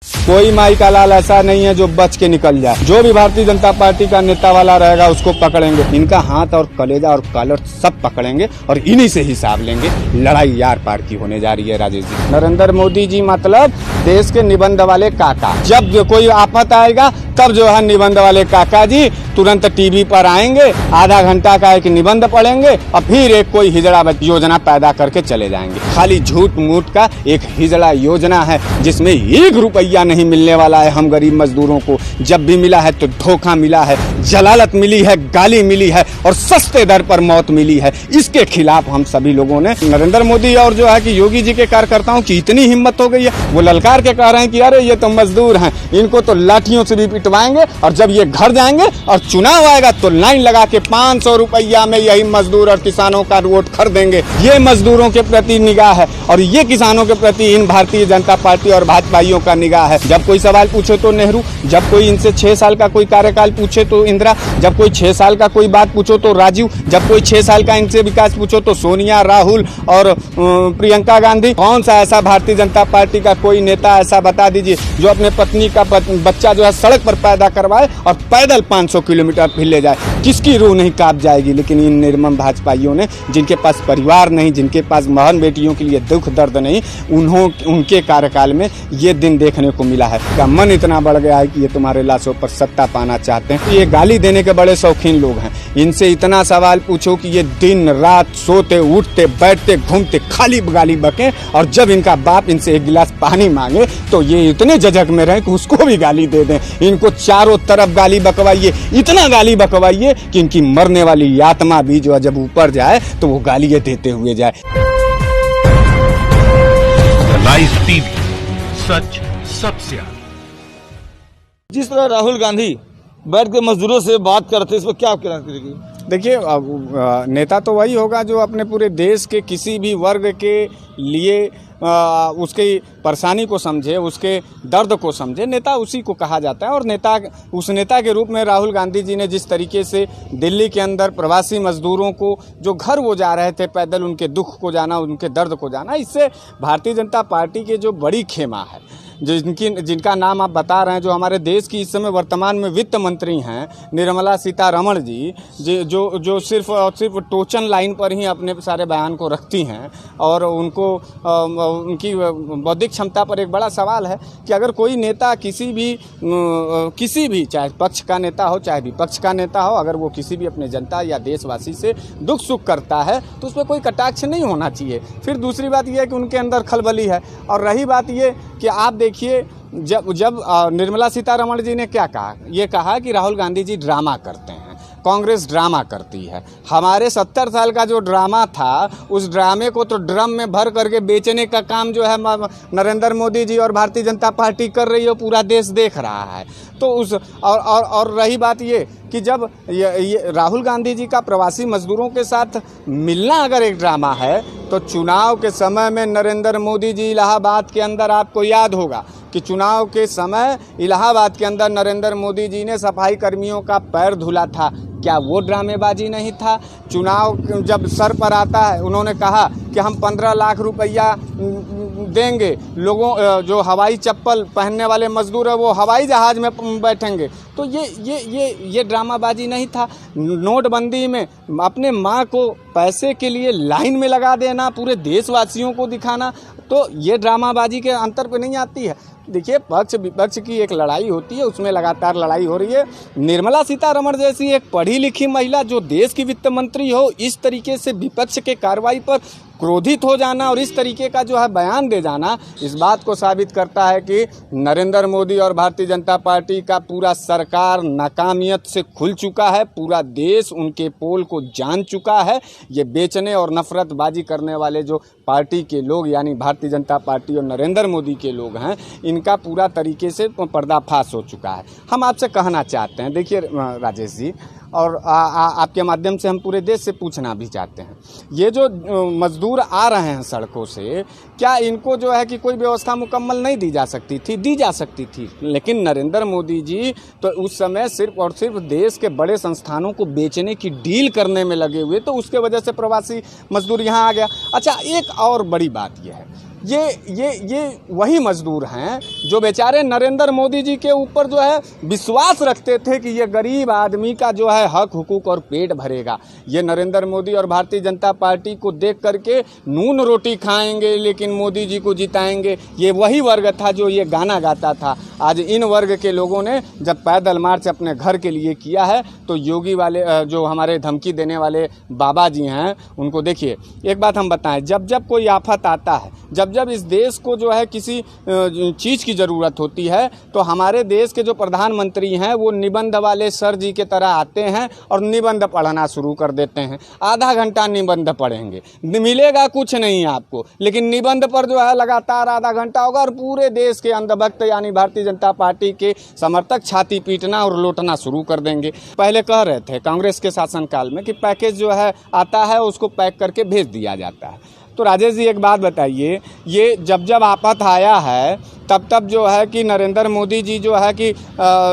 कोई माई का लाल ऐसा नहीं है जो बच के निकल जाए। जो भी भारतीय जनता पार्टी का नेता वाला रहेगा उसको पकड़ेंगे। इनका हाथ और कलेजा और कॉलर सब पकड़ेंगे और इन्हीं से हिसाब लेंगे। लड़ाई यार पार की होने जा रही है राजेश जी। नरेंद्र मोदी जी मतलब देश के निबंध वाले काका। जब जो कोई आफत आएगा तब जो है निबंध वाले काका जी तुरंत टीवी पर आएंगे, आधा घंटा का एक निबंध पढ़ेंगे और फिर एक कोई हिजड़ा योजना पैदा करके चले जाएंगे। खाली झूठ मूठ का एक हिजड़ा योजना है जिसमें 1 रुपया नहीं मिलने वाला है हम गरीब मजदूरों को। जब भी मिला है तो धोखा मिला है, जलालत मिली है, गाली मिली है और सस्ते दर पर मौत मिली है। इसके खिलाफ हम सभी लोगों ने नरेंद्र मोदी और जो है कि योगी जी के कार्यकर्ताओं की इतनी हिम्मत हो गई है, वो ललकार के कह रहे हैं कि अरे ये तो मजदूर हैं, इनको तो लाठियों से भी पिटवाएंगे और जब ये घर जाएंगे और चुनाव आएगा तो लाइन लगा के 500 रुपया में यही मजदूर और किसानों का वोट खरीदेंगे। ये मजदूरों के प्रति निगाह है और ये किसानों के प्रति इन भारतीय जनता पार्टी और भाजपाइयों का निगाह है। जब कोई सवाल पूछे तो नेहरू, जब कोई इनसे 6 साल का कोई कार्यकाल पूछे तो इंदिरा, जब कोई 6 साल का कोई बात पूछो तो राजीव, जब कोई 6 साल का इनसे विकास पूछो तो सोनिया, राहुल और प्रियंका गांधी। कौन सा ऐसा भारतीय जनता पार्टी का कोई नेता ऐसा बता दीजिए जो अपने पत्नी का बच्चा जो है सड़क पर पैदा करवाए और पैदल 500 किलोमीटर फिर ले जाए? किसकी रूह नहीं कांप जाएगी? लेकिन इन निर्मम भाजपाइयों ने, जिनके पास परिवार नहीं, जिनके पास बहन बेटियों के लिए दुख दर्द नहीं, उनके कार्यकाल में ये दिन देखने को मिला है। का मन इतना बढ़ गया है कि ये तुम्हारे लाशों पर सत्ता पाना चाहते हैं। ये गाली देने के बड़े शौकीन लोग हैं। इनसे इतना सवाल पूछो कि ये दिन रात सोते उठते बैठते घूमते खाली गाली बके और जब इनका बाप इनसे एक गिलास पानी मांगे तो ये इतने झझक में रहे कि उसको भी गाली दे दें। इनको चारों तरफ गाली बकवाइए, इतना गाली बकवाइए कि इनकी मरने वाली आत्मा भी जो है जब ऊपर जाए तो वो गालियां देते हुए जाए। लाइव टीवी, सच सबसे आगे। जिस तरह राहुल गांधी बैठ के मजदूरों से बात करते हैं, इस पर क्या आप कहना चाहेंगे? देखिए, नेता तो वही होगा जो अपने पूरे देश के किसी भी वर्ग के लिए उसकी परेशानी को समझे, उसके दर्द को समझे। नेता उसी को कहा जाता है और नेता, उस नेता के रूप में राहुल गांधी जी ने जिस तरीके से दिल्ली के अंदर प्रवासी मजदूरों को जो घर वो जा रहे थे पैदल, उनके दुख को जाना, उनके दर्द को जाना, इससे भारतीय जनता पार्टी के जो बड़ी खेमा है, जिनका नाम आप बता रहे हैं, जो हमारे देश की इस समय वर्तमान में वित्त मंत्री हैं निर्मला सीतारमण जी, जो सिर्फ और सिर्फ टोचन लाइन पर ही अपने सारे बयान को रखती हैं और उनको उनकी बौद्धिक क्षमता पर एक बड़ा सवाल है कि अगर कोई नेता किसी भी चाहे पक्ष का नेता हो चाहे विपक्ष का नेता हो, अगर वो किसी भी अपने जनता या देशवासी से दुख सुख करता है तो उस पर कोई कटाक्ष नहीं होना चाहिए। फिर दूसरी बात यह है कि उनके अंदर खलबली है। और रही बात ये कि आप देखिए, जब निर्मला सीतारमण जी ने क्या कहा, ये कहा कि राहुल गांधी जी ड्रामा करते हैं, कांग्रेस ड्रामा करती है। हमारे 70 साल का जो ड्रामा था उस ड्रामे को तो ड्रम में भर करके बेचने का काम जो है नरेंद्र मोदी जी और भारतीय जनता पार्टी कर रही है, पूरा देश देख रहा है। तो उस और रही बात ये कि जब ये राहुल गांधी जी का प्रवासी मजदूरों के साथ मिलना अगर एक ड्रामा है तो चुनाव के समय में नरेंद्र मोदी जी इलाहाबाद के अंदर, आपको याद होगा कि चुनाव के समय इलाहाबाद के अंदर नरेंद्र मोदी जी ने सफाई कर्मियों का पैर धुला था। क्या वो ड्रामेबाजी नहीं था? चुनाव जब सर पर आता है, उन्होंने कहा कि हम 15 लाख रुपया देंगे, लोगों जो हवाई चप्पल पहनने वाले मजदूर है वो हवाई जहाज में बैठेंगे। तो ये ड्रामाबाजी नहीं था? नोटबंदी में अपने माँ को पैसे के लिए लाइन में लगा देना, पूरे देशवासियों को दिखाना, तो ये ड्रामाबाजी के अंतर पे नहीं आती है। देखिए, पक्ष विपक्ष की एक लड़ाई होती है, उसमें लगातार लड़ाई हो रही है। निर्मला सीतारमण जैसी एक पढ़ी लिखी महिला जो देश की वित्त मंत्री हो, इस तरीके से विपक्ष के कार्रवाई पर क्रोधित हो जाना और इस तरीके का जो है बयान दे जाना, इस बात को साबित करता है कि नरेंद्र मोदी और भारतीय जनता पार्टी का पूरा सरकार नाकामियत से खुल चुका है। पूरा देश उनके पोल को जान चुका है। ये बेचने और नफरतबाजी करने वाले जो पार्टी के लोग यानी भारतीय जनता पार्टी और नरेंद्र मोदी के लोग हैं, इनका पूरा तरीके से पर्दाफाश हो चुका है। हम आपसे कहना चाहते हैं, देखिए राजेश जी, और आपके माध्यम से हम पूरे देश से पूछना भी चाहते हैं, ये जो मजदूर आ रहे हैं सड़कों से, क्या इनको जो है कि कोई व्यवस्था मुकम्मल नहीं दी जा सकती थी? दी जा सकती थी, लेकिन नरेंद्र मोदी जी तो उस समय सिर्फ और सिर्फ देश के बड़े संस्थानों को बेचने की डील करने में लगे हुए, तो उसके वजह से प्रवासी मजदूर यहाँ आ गया। अच्छा, एक और बड़ी बात यह है ये वही मजदूर हैं जो बेचारे नरेंद्र मोदी जी के ऊपर जो है विश्वास रखते थे कि ये गरीब आदमी का जो है हक हुकूक और पेट भरेगा। ये नरेंद्र मोदी और भारतीय जनता पार्टी को देख करके नून रोटी खाएंगे लेकिन मोदी जी को जिताएंगे, ये वही वर्ग था जो ये गाना गाता था। आज इन वर्ग के लोगों ने जब पैदल मार्च अपने घर के लिए किया है तो योगी वाले जो हमारे धमकी देने वाले बाबा जी हैं उनको देखिए। एक बात हम बताएं, जब जब कोई आफत आता है, जब जब इस देश को जो है किसी चीज़ की ज़रूरत होती है तो हमारे देश के जो प्रधानमंत्री हैं वो निबंध वाले सर जी के तरह आते हैं और निबंध पढ़ना शुरू कर देते हैं। आधा घंटा निबंध पढ़ेंगे, मिलेगा कुछ नहीं आपको, लेकिन निबंध पर जो है लगातार आधा घंटा होगा और पूरे देश के अंधभक्त यानी भारतीय जनता पार्टी के समर्थक छाती पीटना और लौटना शुरू कर देंगे। पहले कह रहे थे कांग्रेस के शासनकाल में कि पैकेज जो है आता है उसको पैक करके भेज दिया जाता है। तो राजेश जी एक बात बताइए, ये जब जब आफत आया है तब तब जो है कि नरेंद्र मोदी जी जो है कि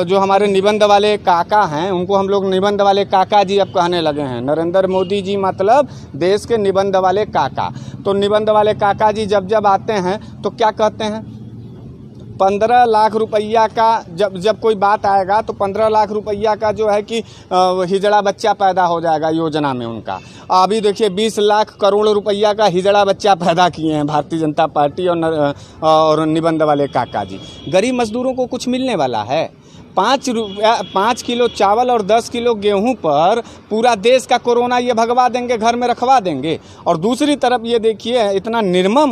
जो हमारे निबंध वाले काका हैं उनको हम लोग निबंध वाले काका जी अब कहने लगे हैं। नरेंद्र मोदी जी मतलब देश के निबंध वाले काका। तो निबंध वाले काका जी जब जब आते हैं तो क्या कहते हैं, 15 लाख रुपया का जब कोई बात आएगा तो 15 लाख रुपया का जो है कि हिजड़ा बच्चा पैदा हो जाएगा योजना में उनका। अभी देखिए 20 लाख करोड़ रुपया का हिजड़ा बच्चा पैदा किए हैं भारतीय जनता पार्टी और निबंध वाले काका जी। गरीब मजदूरों को कुछ मिलने वाला है? 5 किलो चावल और 10 किलो गेहूं पर पूरा देश का कोरोना ये भगवा देंगे, घर में रखवा देंगे। और दूसरी तरफ ये देखिए इतना निर्मम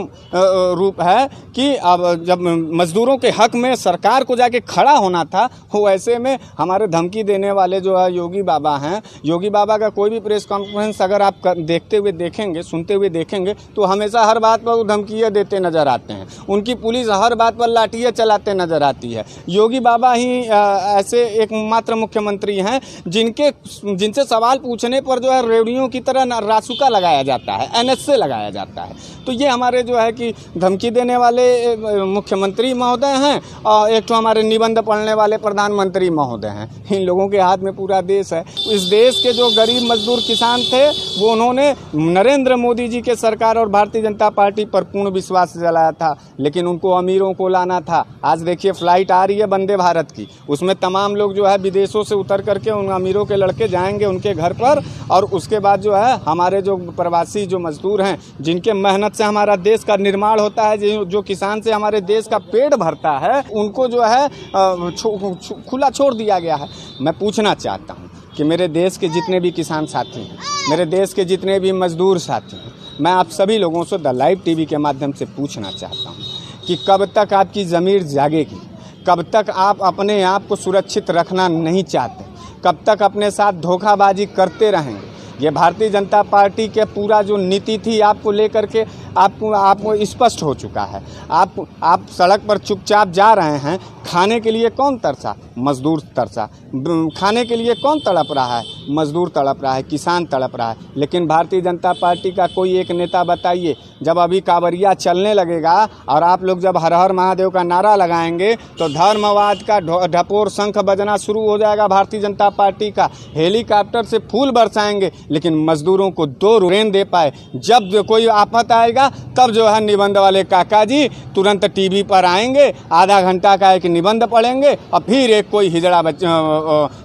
रूप है कि अब जब मजदूरों के हक में सरकार को जाके खड़ा होना था, वो ऐसे में हमारे धमकी देने वाले जो है योगी बाबा हैं, योगी बाबा का कोई भी प्रेस कॉन्फ्रेंस अगर आप देखते हुए देखेंगे, सुनते हुए देखेंगे तो हमेशा हर बात पर वो धमकियाँ देते नज़र आते हैं। उनकी पुलिस हर बात पर लाठियाँ चलाते नज़र आती है। योगी बाबा ही ऐसे एकमात्र मुख्यमंत्री हैं जिनसे सवाल पूछने पर जो है रेडियो की तरह रासुका लगाया जाता है, एनएसए लगाया जाता है। तो ये हमारे जो है कि धमकी देने वाले मुख्यमंत्री महोदय हैं और एक तो हमारे निबंध पढ़ने वाले प्रधानमंत्री महोदय हैं। इन लोगों के हाथ में पूरा देश है। इस देश के जो गरीब मजदूर किसान थे वो उन्होंने नरेंद्र मोदी जी के सरकार और भारतीय जनता पार्टी पर पूर्ण विश्वास जलाया था, लेकिन उनको अमीरों को लाना था। आज देखिए फ्लाइट आ रही है वंदे भारत की, उसमें तमाम लोग जो है विदेशों से उतर करके उन अमीरों के लड़के जाएंगे उनके घर पर, और उसके बाद जो है हमारे जो प्रवासी जो मजदूर हैं जिनके मेहनत से हमारा देश का निर्माण होता है, जो किसान से हमारे देश का पेट भरता है, उनको जो है खुला छोड़ दिया गया है। मैं पूछना चाहता हूँ कि मेरे देश के जितने भी किसान साथी हैं, मेरे देश के जितने भी मजदूर साथी हैं, मैं आप सभी लोगों से द लाइव टीवी के माध्यम से पूछना चाहता हूँ कि कब तक आपकी ज़मीर जागेगी, कब तक आप अपने आप को सुरक्षित रखना नहीं चाहते, कब तक अपने साथ धोखाबाजी करते रहेंगे। ये भारतीय जनता पार्टी के पूरा जो नीति थी आपको लेकर के आपको स्पष्ट हो चुका है। आप सड़क पर चुपचाप जा रहे हैं, खाने के लिए कौन तरसा? मजदूर तरसा। खाने के लिए कौन तड़प रहा है? मजदूर तड़प रहा है, किसान तड़प रहा है। लेकिन भारतीय जनता पार्टी का कोई एक नेता बताइए, जब अभी कांवरिया चलने लगेगा और आप लोग जब हर हर महादेव का नारा लगाएंगे तो धर्मवाद का ढपोर शंख बजना शुरू हो जाएगा भारतीय जनता पार्टी का। हेलीकॉप्टर से फूल बरसाएंगे लेकिन मजदूरों को 2 रुपये दे पाए। जब कोई आफत आएगा तब जो है निबंध वाले काका जी तुरंत टीवी पर आएंगे, आधा घंटा का एक निबंध पढ़ेंगे और फिर एक कोई हिजड़ा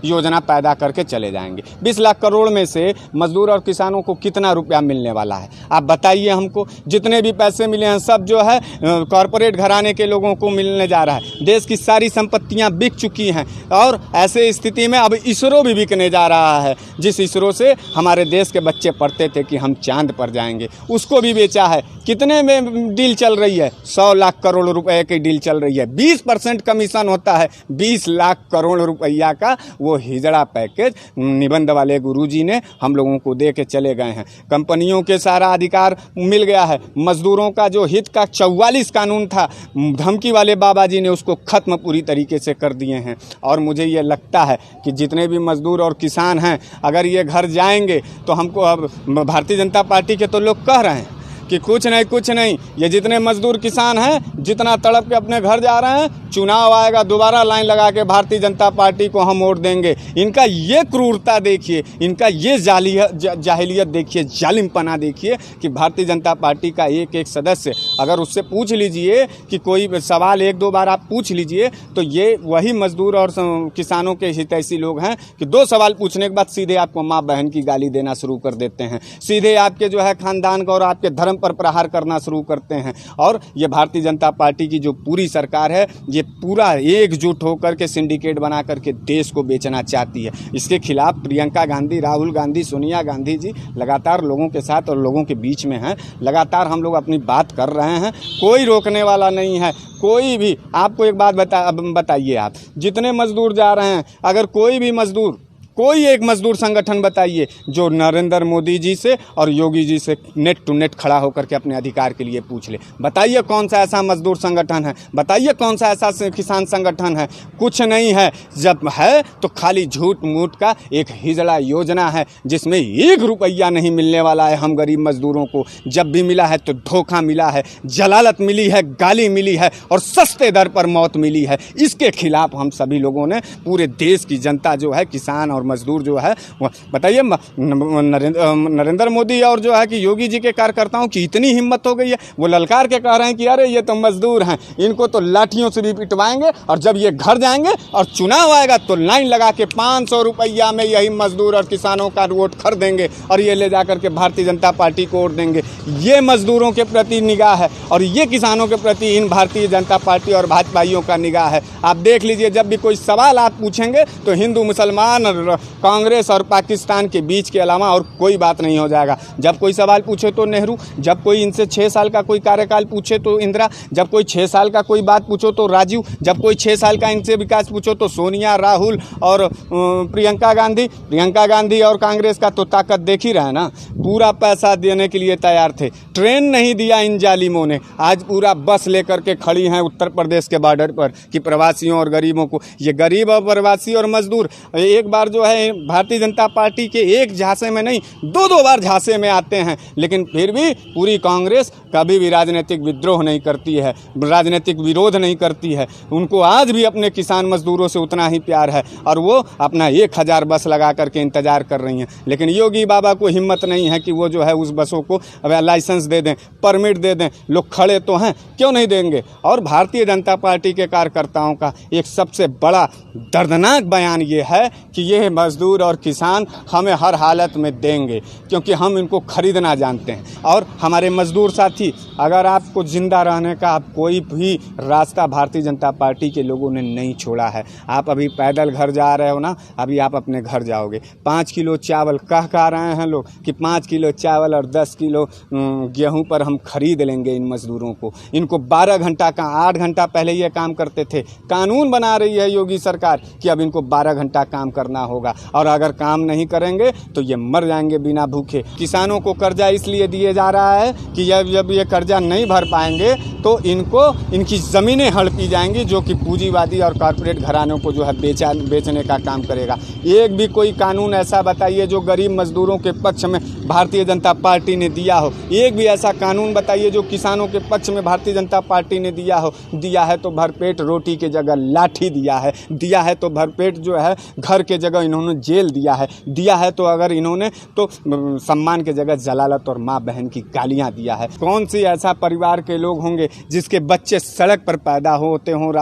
योजना पैदा करके चले जाएंगे। 20 लाख करोड़ में से मजदूर और किसानों को कितना रुपया मिलने वाला है आप बताइए हमको। जितने भी पैसे मिले हैं सब जो है कॉरपोरेट घराने के लोगों को मिलने जा रहा है। देश की सारी संपत्तियां बिक चुकी हैं और ऐसे स्थिति में अब इसरो भी बिकने जा रहा है। जिस इसरो से हमारे देश के बच्चे पढ़ते थे कि हम चांद पर जाएंगे, उसको भी बेचा है। कितने में डील चल रही है? 100 लाख करोड़ रुपए की डील चल रही है। 20% कमीशन होता है। 20 लाख करोड़ रुपया का वो हिजड़ा पैकेज निबंध वाले गुरुजी ने हम लोगों को दे के चले गए हैं। कंपनियों के सारा अधिकार मिल गया है। मजदूरों का जो हित का 44 कानून था, धमकी वाले बाबा जी ने उसको खत्म पूरी तरीके से कर दिए हैं। और मुझे ये लगता है कि जितने भी मजदूर और किसान हैं, अगर ये घर जाएंगे तो हमको, अब भारतीय जनता पार्टी के तो लोग कह रहे हैं कि कुछ नहीं, ये जितने मजदूर किसान हैं जितना तड़प के अपने घर जा रहे हैं, चुनाव आएगा दोबारा लाइन लगा के भारतीय जनता पार्टी को हम वोट देंगे। इनका ये क्रूरता देखिए, इनका ये जाहिलियत देखिए, जालिमपना देखिए कि भारतीय जनता पार्टी का एक सदस्य, अगर उससे पूछ लीजिए कि कोई सवाल 1-2 बार आप पूछ लीजिए तो ये वही मजदूर और किसानों के हितैषी लोग हैं कि 2 सवाल पूछने के बाद सीधे आपको माँ बहन की गाली देना शुरू कर देते हैं, सीधे आपके जो है खानदान का और आपके धर्म पर प्रहार करना शुरू करते हैं। और ये भारतीय जनता पार्टी की जो पूरी सरकार है, ये पूरा एकजुट होकर के सिंडिकेट बना करके देश को बेचना चाहती है। इसके खिलाफ प्रियंका गांधी, राहुल गांधी, सोनिया गांधी जी लगातार लोगों के साथ और लोगों के बीच में हैं। लगातार हम लोग अपनी बात कर रहे हैं, कोई रोकने वाला नहीं है, कोई भी। आपको एक बात बताइए, आप जितने मजदूर जा रहे हैं, अगर कोई एक मजदूर संगठन बताइए जो नरेंद्र मोदी जी से और योगी जी से नेट टू नेट खड़ा होकर के अपने अधिकार के लिए पूछ ले। बताइए कौन सा ऐसा मजदूर संगठन है, बताइए कौन सा ऐसा किसान संगठन है। कुछ नहीं है। जब है तो खाली झूठ मूठ का एक हिजड़ा योजना है जिसमें 1 रुपया नहीं मिलने वाला है हम गरीब मजदूरों को। जब भी मिला है तो धोखा मिला है, जलालत मिली है, गाली मिली है और सस्ते दर पर मौत मिली है। इसके खिलाफ हम सभी लोगों ने, पूरे देश की जनता जो है, किसान और मजदूर जो है, बताइए नरेंद्र मोदी और जो है कि योगी जी के कार्यकर्ताओं की इतनी हिम्मत हो गई है, वो ललकार के कह रहे हैं कि अरे ये तो मजदूर हैं, इनको तो लाठियों से भी पिटवाएंगे और जब ये घर जाएंगे और चुनाव आएगा तो लाइन लगा के 500 रुपया में यही मजदूर और किसानों का वोट खरीदेंगे और ये ले जाकर के भारतीय जनता पार्टी को वोट देंगे। ये मजदूरों के प्रति निगाह है और ये किसानों के प्रति इन भारतीय जनता पार्टी और भाजपाइयों का निगाह है। आप देख लीजिए, जब भी कोई सवाल आप पूछेंगे तो हिंदू मुसलमान, कांग्रेस और पाकिस्तान के बीच के अलावा और कोई बात नहीं हो जाएगा। जब कोई सवाल पूछे तो नेहरू, जब कोई इनसे 6 साल का कोई कार्यकाल पूछे तो इंदिरा, जब कोई 6 साल का कोई बात पूछो तो राजीव, जब कोई 6 साल का इनसे विकास पूछो तो सोनिया, राहुल और प्रियंका गांधी और कांग्रेस का तो ताकत देख ही रहा है ना। पूरा पैसा देने के लिए तैयार थे, ट्रेन नहीं दिया इन जालिमों ने। आज पूरा बस लेकर के खड़ी हैं उत्तर प्रदेश के बॉर्डर पर कि प्रवासियों और गरीबों को, ये गरीब और प्रवासी और मजदूर एक बार जो है भारतीय जनता पार्टी के एक झांसे में नहीं, 2-2 बार झांसे में आते हैं, लेकिन फिर भी पूरी कांग्रेस कभी भी राजनीतिक विद्रोह नहीं करती है, राजनीतिक विरोध नहीं करती है। उनको आज भी अपने किसान मजदूरों से उतना ही प्यार है और वो अपना 1000 बस लगा करके इंतजार कर रही हैं। लेकिन योगी बाबा को हिम्मत नहीं है कि वो जो है उस बसों को लाइसेंस दे दें, परमिट दे दें। लोग खड़े तो हैं, क्यों नहीं देंगे। और भारतीय जनता पार्टी के कार्यकर्ताओं का एक सबसे बड़ा दर्दनाक बयान ये है कि ये मजदूर और किसान हमें हर हालत में देंगे क्योंकि हम इनको खरीदना जानते हैं। और हमारे मजदूर साथी, अगर आपको जिंदा रहने का आप कोई भी रास्ता भारतीय जनता पार्टी के लोगों ने नहीं छोड़ा है। आप अभी पैदल घर जा रहे हो ना, अभी आप अपने घर जाओगे। 5 किलो चावल कह रहे हैं लोग कि 5 किलो चावल और 10 किलो गेहूं पर हम खरीद लेंगे इन मजदूरों को। इनको 12 घंटा का 8 घंटा पहले ये काम करते थे। कानून बना रही है योगी सरकार कि अब इनको 12 घंटा काम करना होगा और अगर काम नहीं करेंगे तो ये मर जाएंगे बिना भूखे। किसानों को कर्जा इसलिए दिए जा रहा है कि जब ये कर्जा नहीं भर पाएंगे तो इनकी ज़मीनें हड़पी जाएंगी, जो कि पूंजीवादी और कॉर्पोरेट घरानों को जो है बेचने का काम करेगा। एक भी कोई कानून ऐसा बताइए जो गरीब मजदूरों के पक्ष में भारतीय जनता पार्टी ने दिया हो। एक भी ऐसा कानून बताइए जो किसानों के पक्ष में भारतीय जनता पार्टी ने दिया हो। दिया है तो भरपेट रोटी के जगह लाठी दिया है तो भरपेट जो है घर के जगह इन्होंने जेल दिया है तो अगर इन्होंने तो सम्मान के जगह जलालत और माँ बहन की गालियाँ दिया है। कौन सी ऐसा परिवार के लोग होंगे जिसके बच्चे सड़क पर पैदा होते हों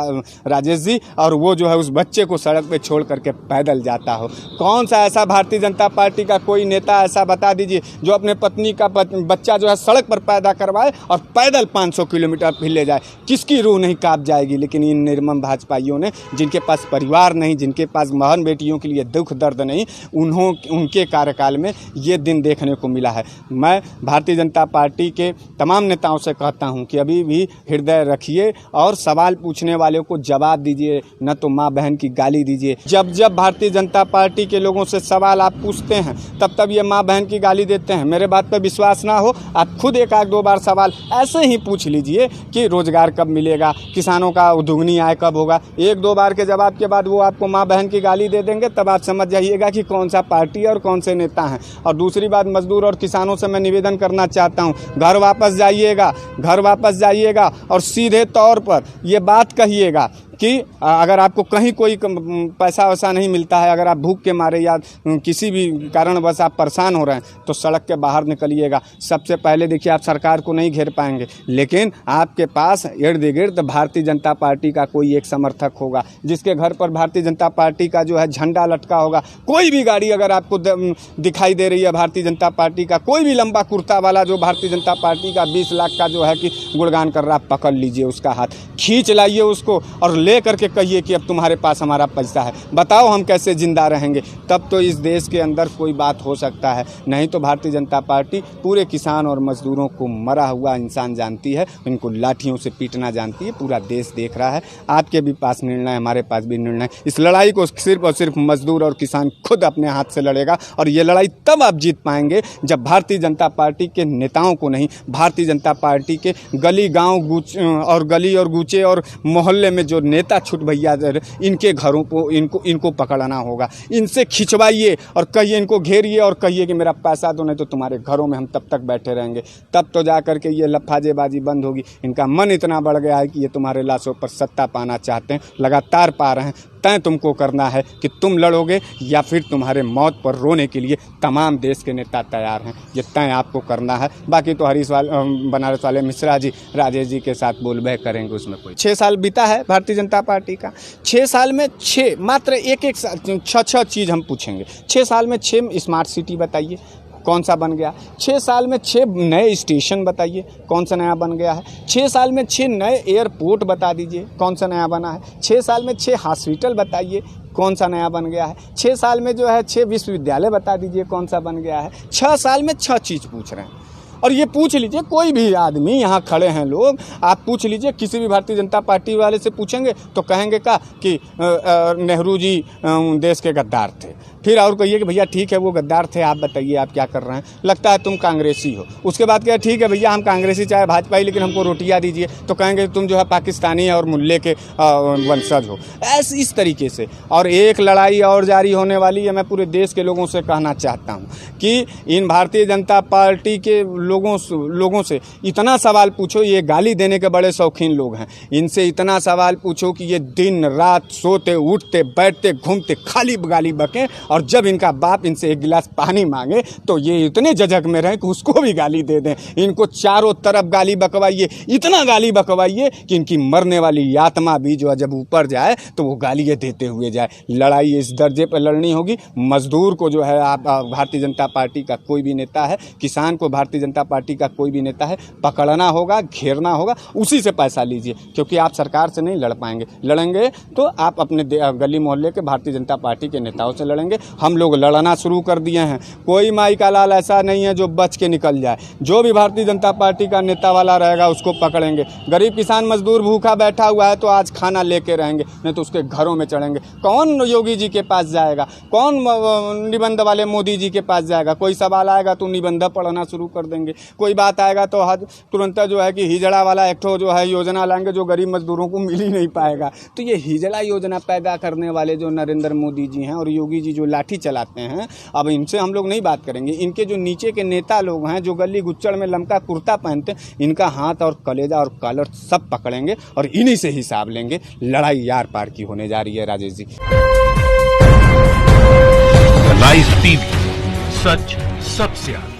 राजेश जी, और वो जो है उस बच्चे को सड़क पे छोड़ करके पैदल जाता हो। कौन सा ऐसा भारतीय जनता पार्टी का कोई नेता ऐसा बता दीजिए जो अपने पत्नी का बच्चा जो है सड़क पर पैदा करवाए और पैदल 500 किलोमीटर फिर ले जाए। किसकी रूह नहीं कांप जाएगी। लेकिन इन निर्मम भाजपाइयों ने, जिनके पास परिवार नहीं, जिनके पास महान बेटियों के लिए दुख दर्द नहीं, उनके कार्यकाल में ये दिन देखने को मिला है। मैं भारतीय जनता पार्टी के तमाम नेताओं से कहता हूं कि अभी भी हृदय रखिए और सवाल पूछने वाले को जवाब दीजिए, न तो माँ बहन की गाली दीजिए। जब भारतीय जनता पार्टी के लोगों से सवाल आप पूछते हैं तब ये माँ बहन की गाली देते हैं। मेरे बात पर विश्वास ना हो, आप खुद 1-2 बार सवाल ऐसे ही पूछ लीजिए कि रोजगार कब मिलेगा, किसानों का दुगनी आय कब होगा। 1-2 बार के जवाब के बाद वो आपको माँ बहन की गाली दे देंगे, तब आप बात समझ जाइएगा कि कौन सा पार्टी और कौन से नेता हैं। और दूसरी बात, मजदूर और किसानों से मैं निवेदन करना चाहता हूं, घर वापस जाइएगा और सीधे तौर पर ये बात कहिएगा कि अगर आपको कहीं कोई पैसा वैसा नहीं मिलता है, अगर आप भूख के मारे या किसी भी कारणवश आप परेशान हो रहे हैं, तो सड़क के बाहर निकलिएगा। सबसे पहले देखिए, आप सरकार को नहीं घेर पाएंगे, लेकिन आपके पास इर्द गिर्द भारतीय जनता पार्टी का कोई एक समर्थक होगा, जिसके घर पर भारतीय जनता पार्टी का जो है झंडा लटका होगा। कोई भी गाड़ी अगर आपको दिखाई दे रही है भारतीय जनता पार्टी का, कोई भी लंबा कुर्ता वाला जो भारतीय जनता पार्टी का 20 लाख का जो है कि गुणगान कर रहा, पकड़ लीजिए उसका हाथ, खींच लाइए उसको और ले करके कहिए कि अब तुम्हारे पास हमारा पैसा है, बताओ हम कैसे जिंदा रहेंगे। तब तो इस देश के अंदर कोई बात हो सकता है, नहीं तो भारतीय जनता पार्टी पूरे किसान और मजदूरों को मरा हुआ इंसान जानती है, इनको लाठियों से पीटना जानती है। पूरा देश देख रहा है, आपके भी पास निर्णय है, हमारे पास भी निर्णय है। इस लड़ाई को सिर्फ और सिर्फ मजदूर और किसान खुद अपने हाथ से लड़ेगा, और ये लड़ाई तब आप जीत पाएंगे जब भारतीय जनता पार्टी के नेताओं को नहीं, भारतीय जनता पार्टी के गली गाँव और गली और गूचे और मोहल्ले में जो नेता छुट भैया इनके घरों को इनको पकड़ना होगा। इनसे खिंचवाइए और कहिए, इनको घेरिए और कहिए कि मेरा पैसा दो, नहीं तो तुम्हारे घरों में हम तब तक बैठे रहेंगे। तब तो जा करके ये लफाजेबाजी बंद होगी। इनका मन इतना बढ़ गया है कि ये तुम्हारे लाशों पर सत्ता पाना चाहते हैं, लगातार पा रहे हैं। तय तुमको करना है कि तुम लड़ोगे या फिर तुम्हारे मौत पर रोने के लिए तमाम देश के नेता तैयार हैं। ये तय आपको करना है। बाकी तो बनारस वाले मिश्रा जी, राजेश जी के साथ बोल बह करेंगे, उसमें कोई। 6 साल बीता है भारतीय जनता पार्टी का। 6 साल में 6 मात्र एक 6 चीज़ हम पूछेंगे। 6 साल में 6 स्मार्ट सिटी बताइए, कौन सा बन गया। 6 साल में 6 नए स्टेशन बताइए, कौन सा नया बन गया है। 6 साल में 6 नए एयरपोर्ट बता दीजिए, कौन सा नया बना है। 6 साल में 6 हॉस्पिटल बताइए, कौन सा नया बन गया है। 6 साल में जो है 6 विश्वविद्यालय बता दीजिए, कौन सा बन गया है। 6 साल में 6 चीज़ पूछ रहे हैं। और ये पूछ लीजिए, कोई भी आदमी, यहाँ खड़े हैं लोग, आप पूछ लीजिए, किसी भी भारतीय जनता पार्टी वाले से पूछेंगे तो कहेंगे कि नेहरू जी देश के गद्दार थे। फिर और कहिए कि भैया ठीक है वो गद्दार थे, आप बताइए आप क्या कर रहे हैं, लगता है तुम कांग्रेसी हो। उसके बाद क्या, ठीक है भैया हम कांग्रेसी चाहे भाजपा ही, लेकिन हमको रोटियां दीजिए, तो कहेंगे तुम जो है पाकिस्तानी और मुल्ले के वंशज हो। ऐसे इस तरीके से। और एक लड़ाई और जारी होने वाली है। मैं पूरे देश के लोगों से कहना चाहता हूँ कि इन भारतीय जनता पार्टी के लोगों से इतना सवाल पूछो, ये गाली देने के बड़े शौकीन लोग हैं, इनसे इतना सवाल पूछो कि ये दिन रात सोते उठते बैठते घूमते खाली गाली बकें, और जब इनका बाप इनसे एक गिलास पानी मांगे तो ये इतने झझक में रहें कि उसको भी गाली दे दें। इनको चारों तरफ गाली बकवाइए, इतना गाली बकवाइए कि इनकी मरने वाली आत्मा भी जो है जब ऊपर जाए तो वो गालियाँ देते हुए जाए। लड़ाई इस दर्जे पर लड़नी होगी। मजदूर को जो है आप भारतीय जनता पार्टी का कोई भी नेता है, किसान को भारतीय जनता पार्टी का कोई भी नेता है, पकड़ना होगा, घेरना होगा, उसी से पैसा लीजिए, क्योंकि आप सरकार से नहीं लड़ पाएंगे। लड़ेंगे तो आप अपने गली मोहल्ले के भारतीय जनता पार्टी के नेताओं से लड़ेंगे। हम लोग लड़ना शुरू कर दिए हैं। कोई माई का लाल ऐसा नहीं है जो बच के निकल जाए। जो भी भारतीय जनता पार्टी का नेता वाला रहेगा उसको पकड़ेंगे। गरीब किसान मजदूर भूखा बैठा हुआ है तो आज खाना लेके रहेंगे, नहीं तो उसके घरों में चढ़ेंगे। कौन योगी जी के पास जाएगा, कौन निबंध वाले मोदी जी के पास जाएगा। कोई सवाल आएगा तो निबंध पढ़ना शुरू कर देंगे, कोई बात आएगा तो तुरंत जो है कि हिजड़ा वाला एक जो है योजना लाएंगे जो गरीब मजदूरों को मिल ही नहीं पाएगा। तो ये हिजड़ा योजना पैदा करने वाले जो नरेंद्र मोदी जी हैं और योगी जी जो लाठी चलाते हैं, अब इनसे हम लोग नहीं बात करेंगे। इनके जो नीचे के नेता लोग हैं जो गली गुच्चड़ में लमका कुर्ता पहनते हैं, इनका हाथ और कलेजा और कॉलर सब पकड़ेंगे और इन्हीं से हिसाब लेंगे। लड़ाई यार पार की होने जा रही है राजेश जी। राइस टीवी, सच सबसे आगे।